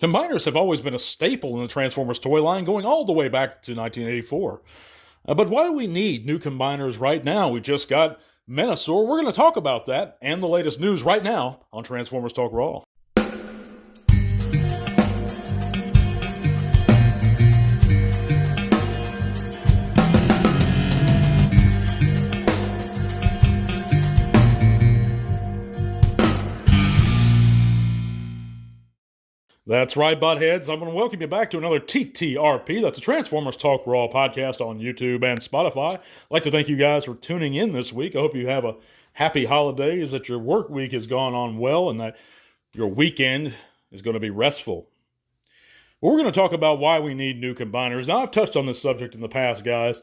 Combiners have always been a staple in the Transformers toy line, going all the way back to 1984. But why do we need new combiners right now? We just got Menasor. We're going to talk about that and the latest news right now on Transformers Talk Raw. That's right, buttheads. I'm going to welcome you back to another TTRP. That's a Transformers Talk Raw podcast on YouTube and Spotify. I'd like to thank you guys for tuning in this week. I hope you have a happy holidays, that your work week has gone on well, and that your weekend is going to be restful. Well, we're going to talk about why we need new combiners. Now, I've touched on this subject in the past, guys.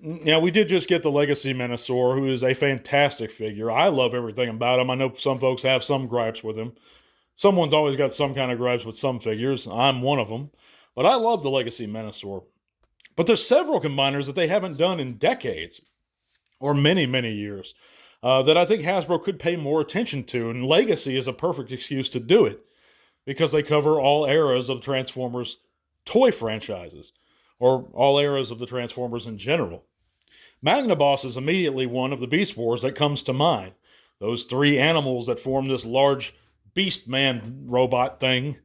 We did just get the Legacy Menasor, who is a fantastic figure. I love everything about him. I know some folks have some gripes with him. Someone's always got some kind of gripes with some figures. I'm one of them. But I love the Legacy Menasor. But there's several combiners that they haven't done in decades, or many, many years, that I think Hasbro could pay more attention to. And Legacy is a perfect excuse to do it, because they cover all eras of Transformers toy franchises, or all eras of the Transformers in general. Magnaboss is immediately one of the Beast Wars that comes to mind. Those three animals that form this large Beast Man robot thing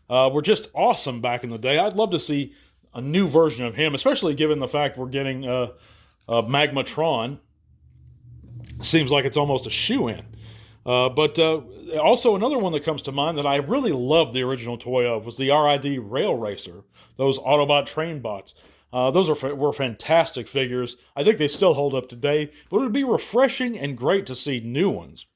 were just awesome back in the day. I'd love to see a new version of him, especially given the fact we're getting Magmatron. Seems like it's almost a shoe-in. But also another one that comes to mind that I really loved the original toy of was the RID Rail Racer, those Autobot train bots. Those were fantastic figures. I think they still hold up today, but it would be refreshing and great to see new ones.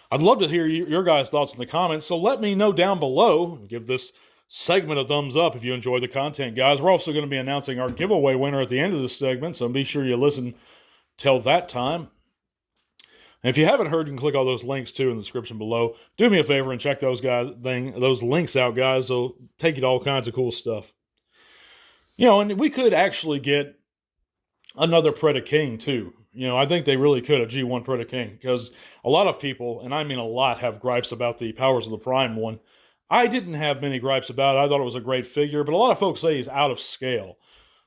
I'd love to hear your guys' thoughts in the comments, so let me know down below. Give this segment a thumbs up if you enjoy the content, guys. We're also going to be announcing our giveaway winner at the end of this segment, so be sure you listen till that time. And if you haven't heard, you can click all those links too in the description below. Do me a favor and check those links out, guys. They'll take you to all kinds of cool stuff. And we could actually get another Predaking too. I think they really could, a G1 Predaking, because a lot of people, and I mean a lot, have gripes about the Powers of the Prime one. I didn't have many gripes about it. I thought it was a great figure, but a lot of folks say he's out of scale.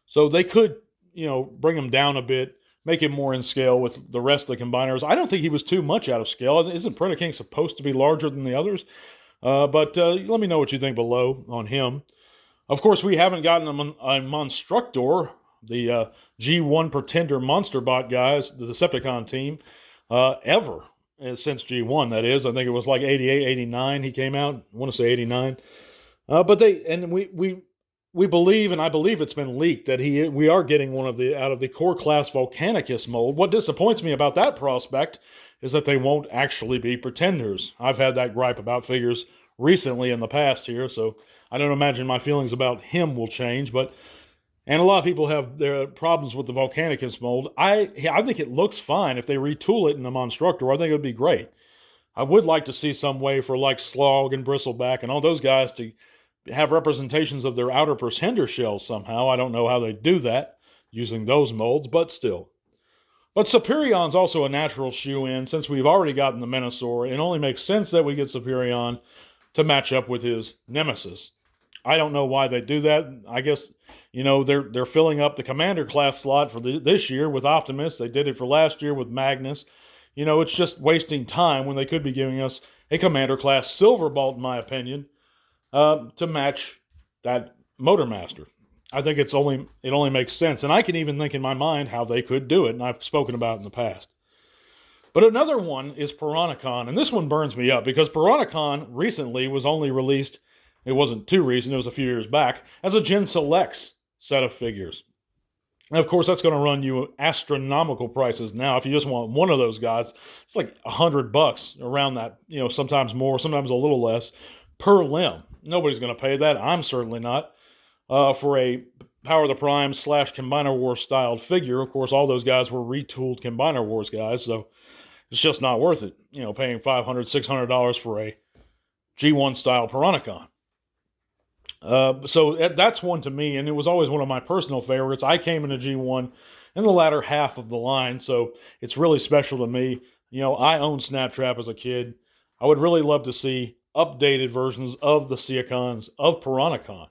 So they could, bring him down a bit, make him more in scale with the rest of the combiners. I don't think he was too much out of scale. Isn't Predaking supposed to be larger than the others? But let me know what you think below on him. Of course, we haven't gotten a Monstructor, the G1 Pretender Monster Bot guys, the Decepticon team, ever, since G1, that is. I think it was like 88, 89 he came out. I want to say 89. We believe, and I believe it's been leaked, that we are getting one out of the core class Volcanicus mold. What disappoints me about that prospect is that they won't actually be Pretenders. I've had that gripe about figures recently in the past here, so I don't imagine my feelings about him will change, and a lot of people have their problems with the Volcanicus mold. I think it looks fine if they retool it in the Monstructor. I think it would be great. I would like to see some way for like Slog and Bristleback and all those guys to have representations of their outer Pretender shells somehow. I don't know how they do that using those molds, but still. But Superion's also a natural shoe-in. Since we've already gotten the Menasor, it only makes sense that we get Superion to match up with his Nemesis. I don't know why they do that. I guess, they're filling up the Commander class slot for this year with Optimus. They did it for last year with Magnus. It's just wasting time when they could be giving us a Commander class Silverbolt, in my opinion, to match that Motormaster. I think it only makes sense. And I can even think in my mind how they could do it, and I've spoken about it in the past. But another one is Piranacon, and this one burns me up because Piranacon recently was only released. It wasn't too recent, it was a few years back, as a Gen Selects set of figures. And of course, that's going to run you astronomical prices now. If you just want one of those guys, it's like $100 around that, sometimes more, sometimes a little less, per limb. Nobody's going to pay that. I'm certainly not. For a Power of the Prime / Combiner Wars styled figure. Of course, all those guys were retooled Combiner Wars guys, so it's just not worth it, paying $500, $600 for a G1 style Piranacon. So that's one to me, and it was always one of my personal favorites. I came into G1 in the latter half of the line, so it's really special to me. I owned Snaptrap as a kid. I would really love to see updated versions of the Siacons of Piranacon.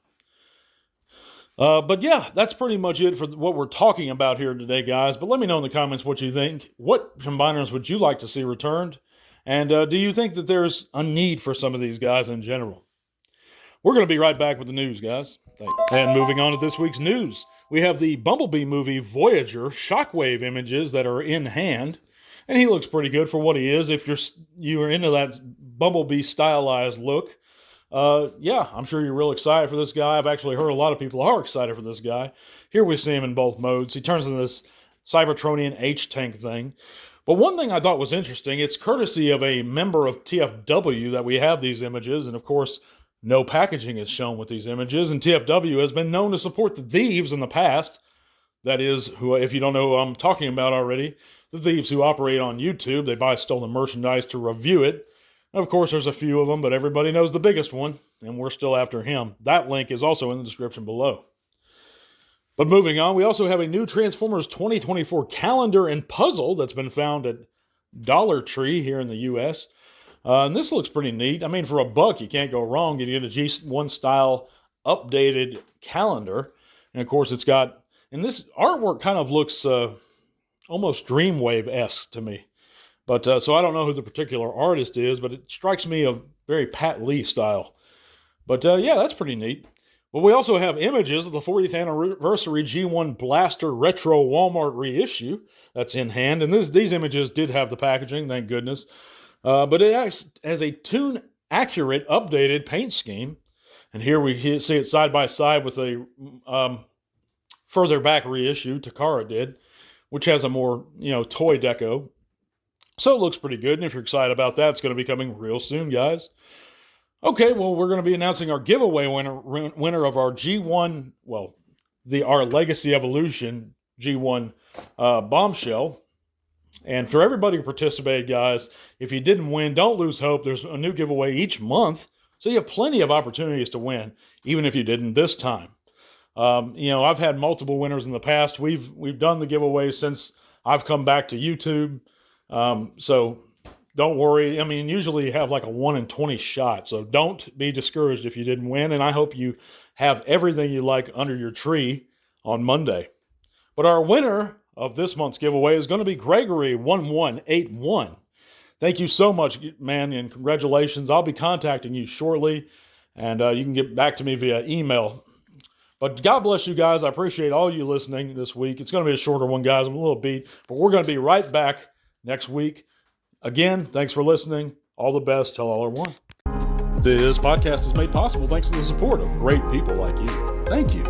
But yeah, that's pretty much it for what we're talking about here today, guys. But let me know in the comments what you think. What combiners would you like to see returned? And do you think that there's a need for some of these guys in general? We're going to be right back with the news, guys. And moving on to this week's news, we have the Bumblebee movie Voyager Shockwave images that are in hand. And he looks pretty good for what he is. If you're into that Bumblebee stylized look, yeah, I'm sure you're real excited for this guy. I've actually heard a lot of people are excited for this guy. Here we see him in both modes. He turns into this Cybertronian H-Tank thing. But one thing I thought was interesting, it's courtesy of a member of TFW that we have these images, and of course, no packaging is shown with these images, and TFW has been known to support the thieves in the past. That is, who, if you don't know who I'm talking about already, the thieves who operate on YouTube. They buy stolen merchandise to review it. And of course, there's a few of them, but everybody knows the biggest one, and we're still after him. That link is also in the description below. But moving on, we also have a new Transformers 2024 calendar and puzzle that's been found at Dollar Tree here in the U.S., and this looks pretty neat. I mean, for $1, you can't go wrong. You get a G1 style updated calendar. And of course, it's got, and this artwork kind of looks almost Dreamwave-esque to me. But so I don't know who the particular artist is, but it strikes me a very Pat Lee style. But yeah, that's pretty neat. But we also have images of the 40th anniversary G1 Blaster Retro Walmart reissue that's in hand. And these images did have the packaging, thank goodness. But it has a tune-accurate, updated paint scheme. And here we see it side by side with a further back reissue Takara did, which has a more, toy deco. So it looks pretty good. And if you're excited about that, it's going to be coming real soon, guys. Okay, well, we're going to be announcing our giveaway winner of our G1, our Legacy Evolution G1 bombshell. And for everybody who participated, guys, if you didn't win, don't lose hope. There's a new giveaway each month, so you have plenty of opportunities to win, even if you didn't this time. I've had multiple winners in the past. We've done the giveaways since I've come back to YouTube, so don't worry. I mean, usually you have like a 1 in 20 shot, so don't be discouraged if you didn't win, and I hope you have everything you like under your tree on Monday. But our winner of this month's giveaway is going to be Gregory1181. Thank you so much, man, and congratulations. I'll be contacting you shortly, and you can get back to me via email. But God bless you guys. I appreciate all you listening this week. It's going to be a shorter one, guys. I'm a little beat, but we're going to be right back next week. Again, thanks for listening. All the best. Tell all are one. This podcast is made possible thanks to the support of great people like you. Thank you.